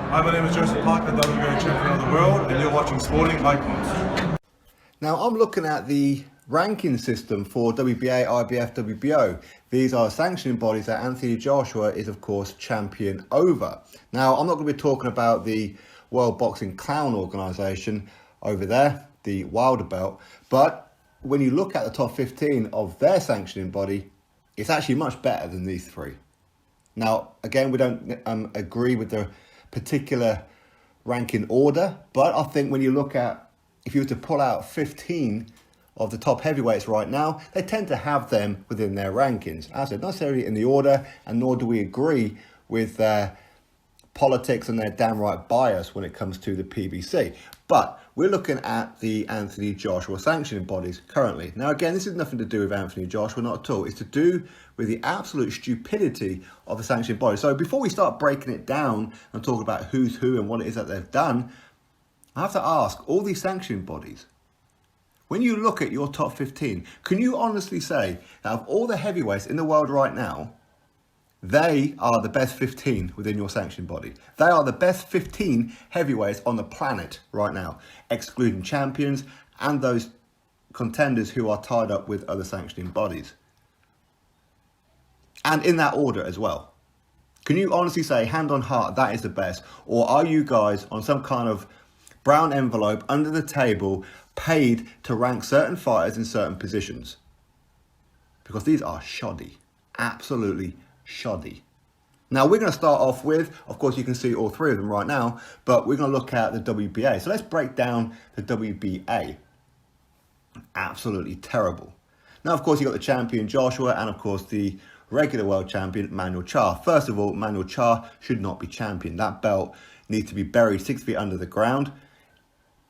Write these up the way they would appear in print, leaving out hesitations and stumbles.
Hi, my name is Joseph Parker, WBA champion of the world, and you're watching Sporting Icons. Now, I'm looking at the ranking system for WBA, IBF, WBO. These are sanctioning bodies that Anthony Joshua is, of course, champion over. Now, I'm not going to be talking about the World Boxing Clown Organisation over there, the Wilder belt, but when you look at the top 15 of their sanctioning body, it's actually much better than these three. Now, again, we don't agree with the particular ranking order, but I think when you look at, if you were to pull out 15 of the top heavyweights right now, they tend to have them within their rankings. As I said, not necessarily in the order, and nor do we agree with their politics and their downright bias when it comes to the PBC. But we're looking at the Anthony Joshua sanctioning bodies currently. Now, again, this is nothing to do with Anthony Joshua, not at all. It's to do with the absolute stupidity of the sanctioning body. So before we start breaking it down and talk about who's who and what it is that they've done, I have to ask all these sanctioning bodies, when you look at your top 15, can you honestly say that of all the heavyweights in the world right now, they are the best 15 within your sanctioning body? They are the best 15 heavyweights on the planet right now, excluding champions and those contenders who are tied up with other sanctioning bodies. And in that order as well. Can you honestly say, hand on heart, that is the best? Or are you guys on some kind of brown envelope under the table paid to rank certain fighters in certain positions? Because these are shoddy, absolutely shoddy. Now we're going to start off with, of course you can see all three of them right now, but we're going to look at the WBA. So let's break down the WBA. Absolutely terrible. Now of course you got the champion Joshua and of course the regular world champion Manuel Charr. First of all, Manuel Charr should not be champion. That belt needs to be buried 6 feet under the ground.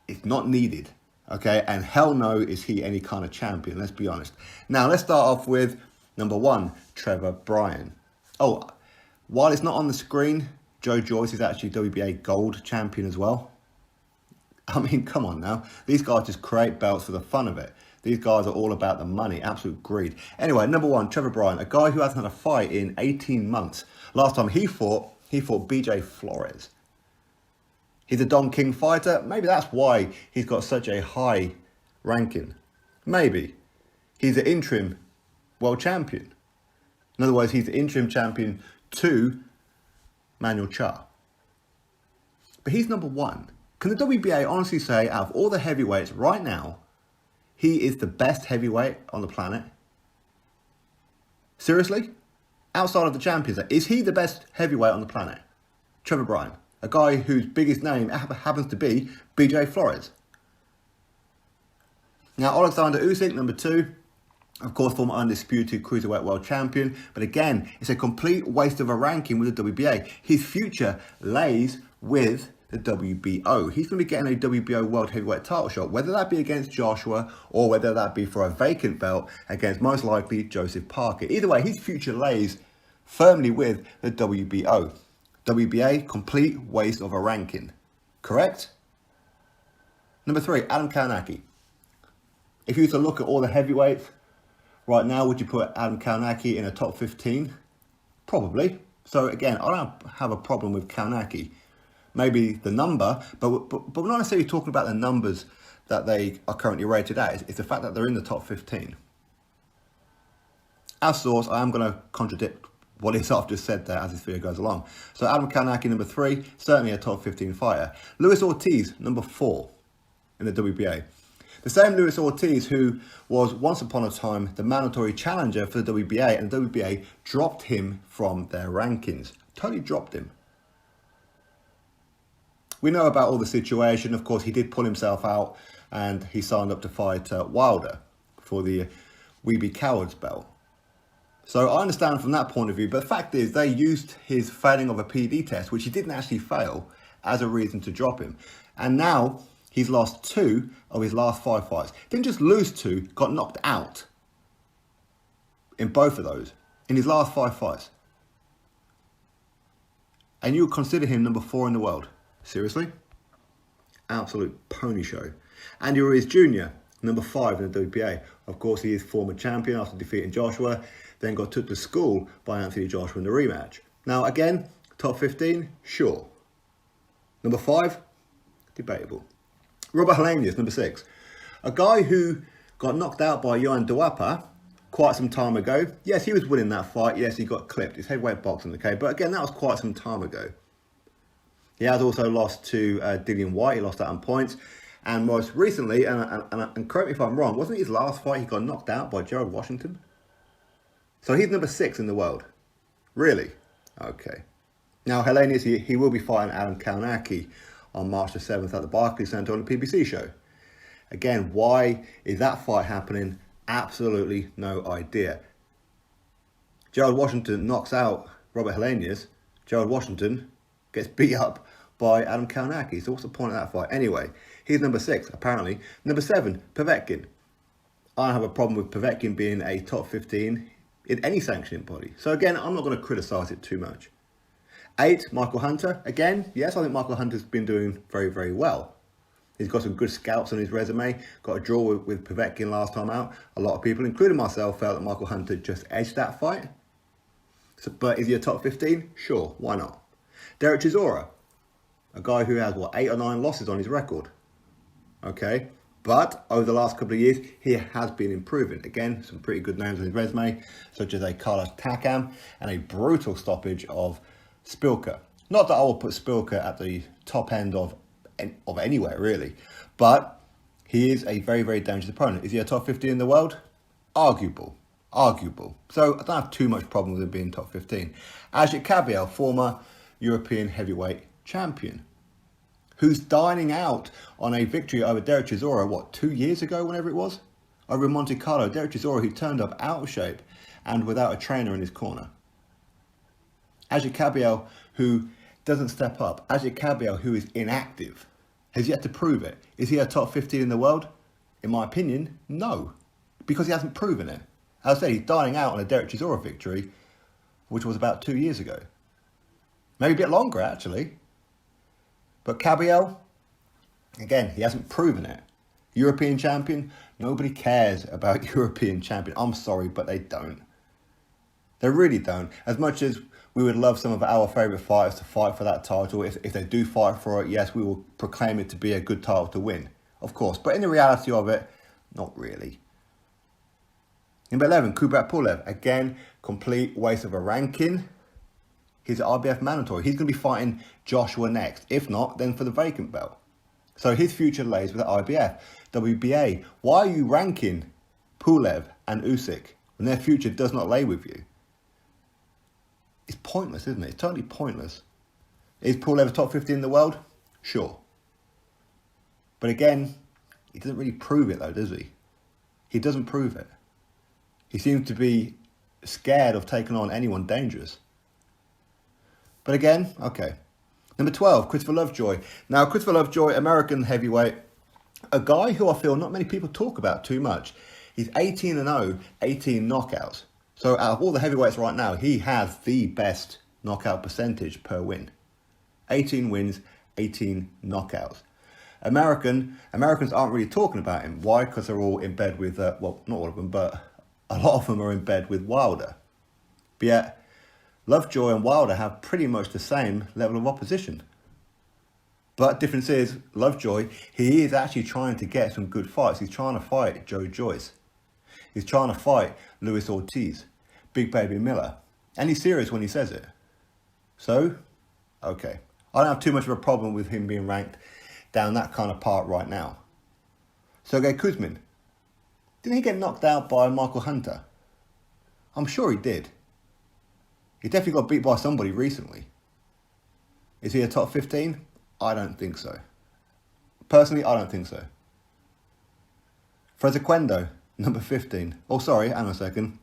It's not needed. Okay, and hell no is he any kind of champion, let's be honest. Now let's start off with number 1, Trevor Bryan. Oh, while it's not on the screen, Joe Joyce is actually WBA gold champion as well. I mean, come on now. These guys just create belts for the fun of it. These guys are all about the money, absolute greed. Anyway, number 1, Trevor Bryan, a guy who hasn't had a fight in 18 months. Last time he fought BJ Flores. He's a Don King fighter. Maybe that's why he's got such a high ranking. Maybe. He's an interim world champion. In other words, he's the interim champion to Manuel Charr. But he's number 1. Can the WBA honestly say, out of all the heavyweights right now, he is the best heavyweight on the planet? Seriously? Outside of the champions, is he the best heavyweight on the planet? Trevor Bryan, a guy whose biggest name happens to be BJ Flores. Now, Alexander Usyk, number 2. Of course, former undisputed cruiserweight world champion. But again, it's a complete waste of a ranking with the WBA. His future lays with the WBO. He's going to be getting a WBO world heavyweight title shot, whether that be against Joshua or whether that be for a vacant belt against most likely Joseph Parker. Either way, his future lays firmly with the WBO. WBA, complete waste of a ranking. Correct? Number 3, Adam Karnaki. If you were to look at all the heavyweights right now, would you put Adam Karnaki in a top 15? Probably. So again, I don't have a problem with Karnaki. Maybe the number, but we're not necessarily talking about the numbers that they are currently rated at. It's the fact that they're in the top 15. As source, I am going to contradict what it is I've just said there as this video goes along. So Adam Karnaki, number 3, certainly a top 15 fighter. Luis Ortiz, number 4 in the WBA. The same Luis Ortiz who was once upon a time the mandatory challenger for the WBA, and the WBA dropped him from their rankings. Totally dropped him. We know about all the situation. Of course, he did pull himself out and he signed up to fight Wilder for the WBA Cowards belt. So I understand from that point of view, but the fact is they used his failing of a PD test, which he didn't actually fail, as a reason to drop him. And now he's lost 2 of his last 5 fights. Didn't just lose 2, got knocked out in both of those, in his last 5 fights. And you would consider him number 4 in the world. Seriously? Absolute pony show. Andy Ruiz Jr., number 5 in the WBA. Of course, he is former champion after defeating Joshua, then got took to school by Anthony Joshua in the rematch. Now, again, top 15, sure. Number 5, debatable. Robert Helenius, number 6. A guy who got knocked out by Yohan Duapa quite some time ago. Yes, he was winning that fight. Yes, he got clipped. It's heavyweight boxing, okay? But again, that was quite some time ago. He has also lost to Dillian White. He lost out on points. And most recently, and correct me if I'm wrong, wasn't his last fight he got knocked out by Gerald Washington? So he's number 6 in the world. Really? Okay. Now, Helenius, he will be fighting Adam Karnaki on March the 7th at the Barclays Centre on the PBC show. Again, why is that fight happening? Absolutely no idea. Gerald Washington knocks out Robert Helenius. Gerald Washington gets beat up by Adam Karnaki. So what's the point of that fight? Anyway, he's number 6, apparently. Number 7, Povetkin. I don't have a problem with Povetkin being a top 15 in any sanctioning body. So again, I'm not going to criticise it too much. 8, Michael Hunter. Again, yes, I think Michael Hunter's been doing very, very well. He's got some good scouts on his resume. Got a draw with Povetkin last time out. A lot of people, including myself, felt that Michael Hunter just edged that fight. So, but is he a top 15? Sure, why not? Derek Chisora, a guy who has, 8 or 9 losses on his record. Okay, but over the last couple of years, he has been improving. Again, some pretty good names on his resume, such as a Carlos Takam and a brutal stoppage of Spilka. Not that I will put Spilka at the top end of anywhere, really. But he is a very, very dangerous opponent. Is he a top 50 in the world? Arguable. So I don't have too much problem with him being top 15. Ajit Kabiel, former European heavyweight champion, who's dining out on a victory over Derek Chisora, 2 years ago, whenever it was? Over in Monte Carlo. Derek Chisora, who turned up out of shape and without a trainer in his corner. Ajit Kabiel, who doesn't step up. Ajit Kabiel, who is inactive, has yet to prove it. Is he a top 15 in the world? In my opinion, no. Because he hasn't proven it. As I said, he's dining out on a Derek Chisora victory, which was about 2 years ago. Maybe a bit longer, actually. But Kabiel, again, he hasn't proven it. European champion, nobody cares about European champion. I'm sorry, but they don't. They really don't. As much as we would love some of our favourite fighters to fight for that title, if they do fight for it, yes, we will proclaim it to be a good title to win, of course. But in the reality of it, not really. Number 11, Kubrat Pulev. Again, complete waste of a ranking. He's an IBF mandatory. He's going to be fighting Joshua next. If not, then for the vacant belt. So his future lays with the IBF. WBA, why are you ranking Pulev and Usyk when their future does not lay with you? It's pointless, isn't it? It's totally pointless. Is Pulev a top 50 in the world? Sure. But again, he doesn't really prove it though, does he? He doesn't prove it. He seems to be scared of taking on anyone dangerous. But again, okay. Number 12, Christopher Lovejoy. Now, Christopher Lovejoy, American heavyweight, a guy who I feel not many people talk about too much. He's 18-0, 18 knockouts. So out of all the heavyweights right now, he has the best knockout percentage per win. 18 wins, 18 knockouts. Americans aren't really talking about him. Why? Because they're all in bed with, not all of them, but a lot of them are in bed with Wilder. But yet, Lovejoy and Wilder have pretty much the same level of opposition. But difference is, Lovejoy, he is actually trying to get some good fights. He's trying to fight Joe Joyce. He's trying to fight Luis Ortiz, Big Baby Miller. And he's serious when he says it. So, okay. I don't have too much of a problem with him being ranked down that kind of part right now. Sergey Kuzmin. Didn't he get knocked out by Michael Hunter? I'm sure he did. He definitely got beat by somebody recently. Is he a top 15? I don't think so. Personally, I don't think so. Frezequendo, number 15. Oh, sorry, hang on a second.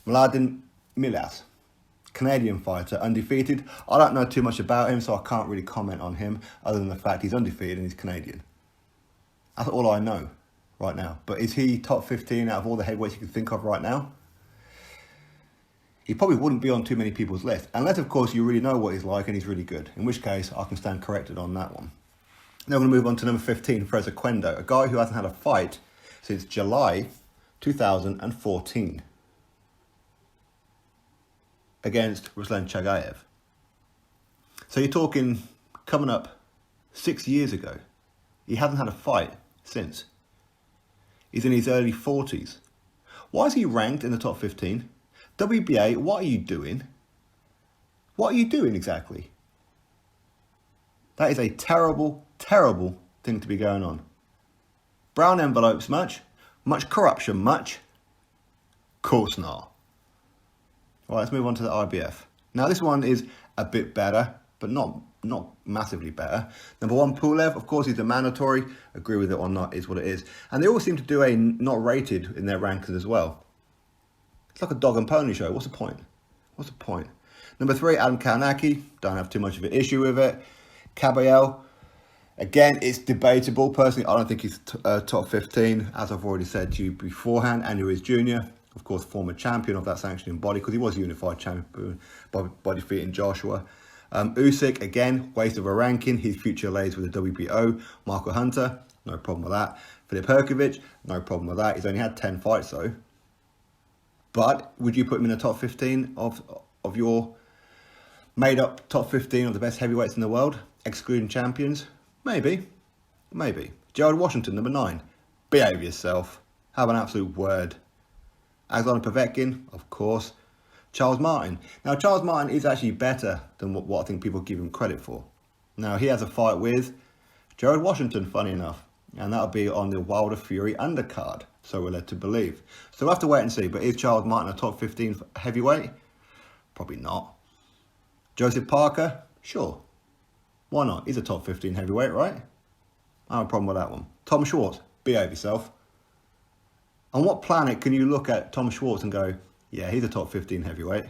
Mladen Milas, Canadian fighter, undefeated. I don't know too much about him, so I can't really comment on him, other than the fact he's undefeated and he's Canadian. That's all I know right now. But is he top 15 out of all the heavyweights you can think of right now? He probably wouldn't be on too many people's list. Unless, of course, you really know what he's like and he's really good. In which case, I can stand corrected on that one. Now I'm going to move on to number 15, Frezequendo, a guy who hasn't had a fight since July 2014 against Ruslan Chagayev. So you're talking coming up 6 years ago. He hasn't had a fight since. He's in his early 40s. Why is he ranked in the top 15? WBA, what are you doing? What are you doing exactly? That is a terrible, terrible thing to be going on. Brown envelopes much? Much corruption much? Course not. All right, let's move on to the IBF. Now this one is a bit better, but not massively better. Number 1, Pulev, of course he's a mandatory. Agree with it or not is what it is. And they all seem to do a not rated in their rankings as well. It's like a dog and pony show. What's the point? What's the point? Number 3, Adam Karnaki. Don't have too much of an issue with it. Caballero. Again, it's debatable. Personally, I don't think he's top 15, as I've already said to you beforehand. And Ortiz Jr., of course, former champion of that sanctioning body, because he was unified champion by defeating Joshua. Usyk, again, waste of a ranking. His future lays with the WBO. Michael Hunter, no problem with that. Filip Hrgovic, no problem with that. He's only had 10 fights, though. But would you put him in the top 15 of your made-up top 15 of the best heavyweights in the world, excluding champions? Maybe. Maybe. Gerald Washington, number 9. Behave yourself. Have an absolute word. Alexander Povetkin, of course. Charles Martin. Now, Charles Martin is actually better than what I think people give him credit for. Now, he has a fight with Gerald Washington, funny enough. And that'll be on the Wilder Fury undercard. So we're led to believe. So we'll have to wait and see. But is Charles Martin a top 15 heavyweight? Probably not. Joseph Parker? Sure. Why not? He's a top 15 heavyweight, right? I have a problem with that one. Tom Schwartz? Behave yourself. On what planet can you look at Tom Schwartz and go, yeah, he's a top 15 heavyweight?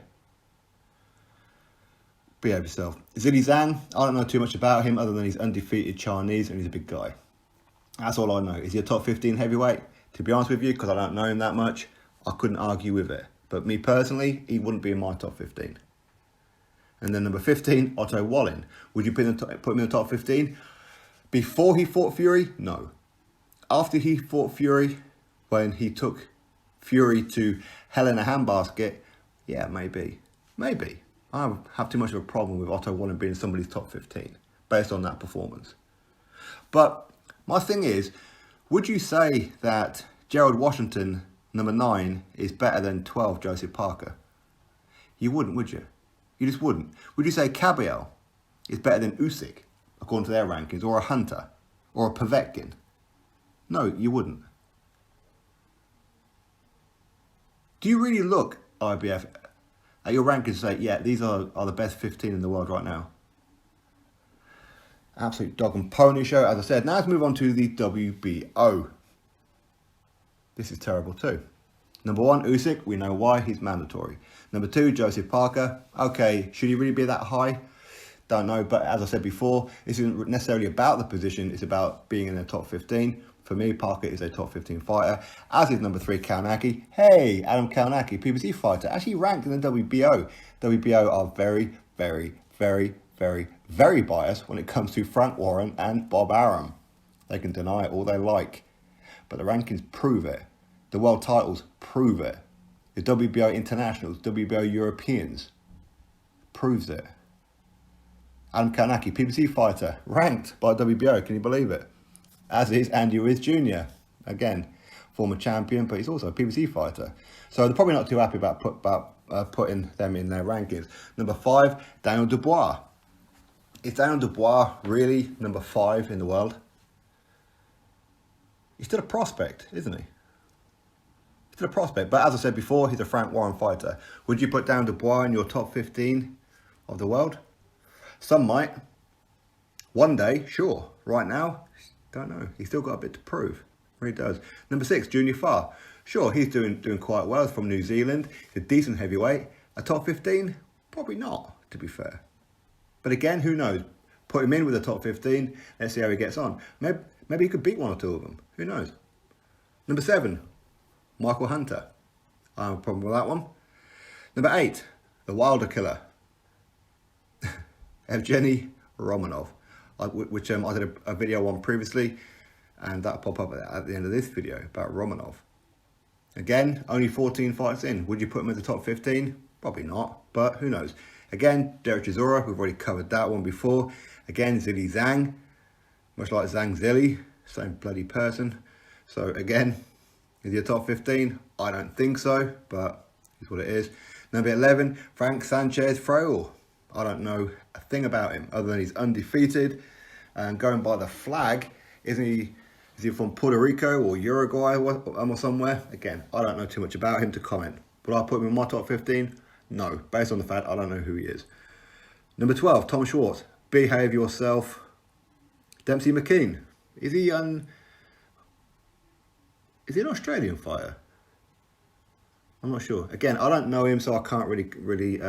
Behave yourself. Zhilei Zhang, I don't know too much about him other than he's undefeated Chinese and he's a big guy. That's all I know. Is he a top 15 heavyweight? To be honest with you, because I don't know him that much, I couldn't argue with it. But me personally, he wouldn't be in my top 15. And then number 15, Otto Wallin. Would you put him in the top 15? Before he fought Fury? No. After he fought Fury, when he took Fury to hell in a handbasket, yeah, maybe. Maybe. I don't have too much of a problem with Otto Wallin being somebody's top 15 based on that performance. But my thing is, would you say that Gerald Washington, number 9, is better than 12 Joseph Parker? You wouldn't, would you? You just wouldn't. Would you say Caballero is better than Usyk, according to their rankings, or a Hunter, or a Povetkin? No, you wouldn't. Do you really look, IBF, at your rankings and say, yeah, these are the best 15 in the world right now? Absolute dog and pony show, as I said. Now let's move on to the WBO. This is terrible too. Number 1, Usyk, we know why, he's mandatory. Number 2, Joseph Parker. Okay, should he really be that high? Don't know, but as I said before, this isn't necessarily about the position, it's about being in the top 15. For me, Parker is a top 15 fighter, as is number 3, Karnaki. Hey, Adam Karnaki, PBC fighter, actually ranked in the WBO. WBO are very, very, very, very, very biased when it comes to Frank Warren and Bob Arum. They can deny it all they like, but the rankings prove it. The world titles prove it. The WBO Internationals, WBO Europeans, proves it. Adam Karnaki, PBC fighter, ranked by WBO, can you believe it? As is Andy Ruiz Jr. Again, former champion, but he's also a PBC fighter. So they're probably not too happy about putting them in their rankings. Number 5, Daniel Dubois. Is Daniel Dubois really number 5 in the world? He's still a prospect, isn't he? He's still a prospect, but as I said before, he's a Frank Warren fighter. Would you put Daniel Dubois in your top 15 of the world? Some might. One day, sure. Right now, don't know. He's still got a bit to prove. Really does. Number 6, Junior Farr. Sure, he's doing quite well. He's from New Zealand. He's a decent heavyweight. A top 15? Probably not, to be fair. But again, who knows? Put him in with the top 15. Let's see how he gets on. Maybe he could beat 1 or 2 of them. Who knows? Number 7, Michael Hunter. I have a problem with that one. Number 8, the Wilder killer, Evgeny Romanov, which I did a video on previously, and that'll pop up at the end of this video about Romanov. Again, only 14 fights in. Would you put him in the top 15? Probably not, but who knows. Again, Derek Chisora, we've already covered that one before. Again, Zilly Zhang, much like Zhang Zilly, same bloody person. So again, is he a top 15? I don't think so, but it's what it is. Number 11, Frank Sanchez Frail. I don't know a thing about him other than he's undefeated. And going by the flag, is he from Puerto Rico or Uruguay or somewhere? Again, I don't know too much about him to comment. Would I put him in my top 15? No, based on the fact I don't know who he is. Number 12, Tom Schwartz. Behave yourself. Dempsey McKean. Is he an Australian fighter? I'm not sure. Again, I don't know him, so I can't really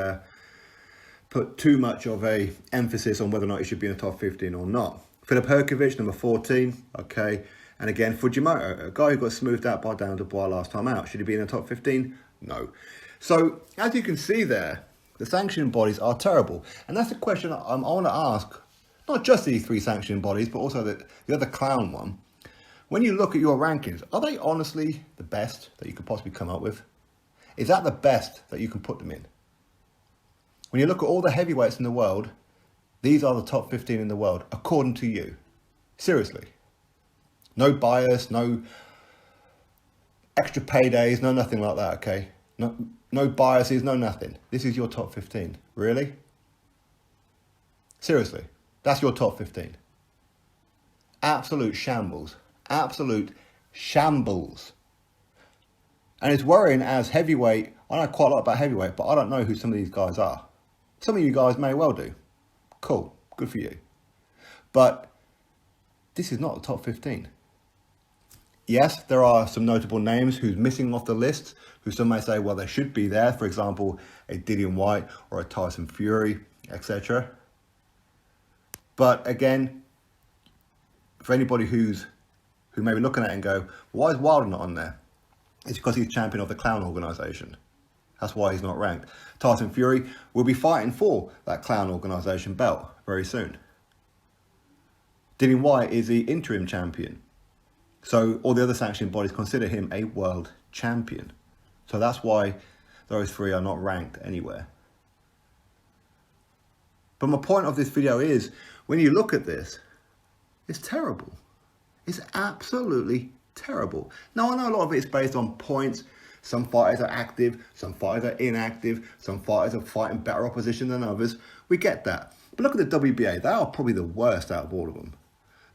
put too much of a emphasis on whether or not he should be in the top 15 or not. Filip Hrgovic, number 14. Okay. And again, Fujimoto, a guy who got smoothed out by Daniel Dubois last time out. Should he be in the top 15? No. So, as you can see there, the sanctioning bodies are terrible. And that's the question I want to ask, not just these three sanctioning bodies, but also the other clown one. When you look at your rankings, are they honestly the best that you could possibly come up with? Is that the best that you can put them in? When you look at all the heavyweights in the world, these are the top 15 in the world, according to you. Seriously. No bias, no extra paydays, no nothing like that, okay? No biases, no nothing. This is your top 15. Really? Seriously. That's your top 15. Absolute shambles. Absolute shambles. And it's worrying as heavyweight. I know quite a lot about heavyweight, but I don't know who some of these guys are. Some of you guys may well do. Cool. Good for you. But this is not the top 15. Yes, there are some notable names who's missing off the list, who some may say, well, they should be there. For example, a Dillian Whyte or a Tyson Fury, etc. But again, for anybody who may be looking at it and go, why is Wilder not on there? It's because he's champion of the clown organisation. That's why he's not ranked. Tyson Fury will be fighting for that clown organisation belt very soon. Dillian Whyte is the interim champion. So all the other sanctioning bodies consider him a world champion. So that's why those three are not ranked anywhere. But my point of this video is, when you look at this, it's terrible. It's absolutely terrible. Now, I know a lot of it is based on points. Some fighters are active, some fighters are inactive, some fighters are fighting better opposition than others. We get that. But look at the WBA. They are probably the worst out of all of them.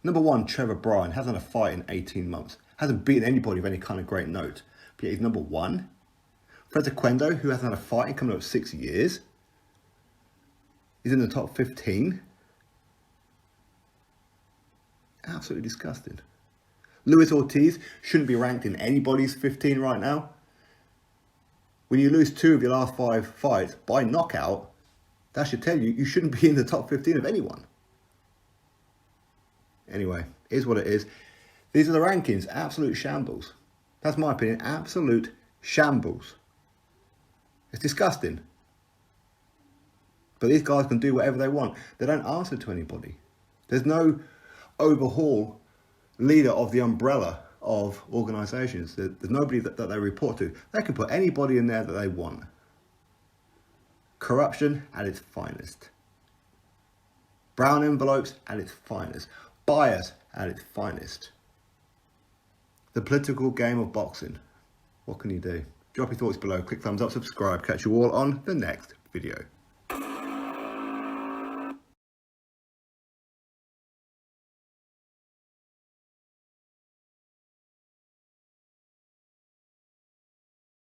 Number 1, Trevor Bryan, hasn't had a fight in 18 months. Hasn't beaten anybody of any kind of great note. But yet he's number 1. Fred Taekwondo, who hasn't had a fight in coming up 6 years. He's in the top 15. Absolutely disgusting. Luis Ortiz shouldn't be ranked in anybody's 15 right now. When you lose 2 of your last 5 fights by knockout, that should tell you you shouldn't be in the top 15 of anyone. Anyway, it is what it is. These are the rankings. Absolute shambles. That's my opinion. Absolute shambles. It's disgusting. But these guys can do whatever they want. They don't answer to anybody. There's no overhaul leader of the umbrella of organisations. There's nobody that they report to. They can put anybody in there that they want. Corruption at its finest. Brown envelopes at its finest. Bias at its finest. The political game of boxing. What can you do? Drop your thoughts below. Click thumbs up, subscribe. Catch you all on the next video.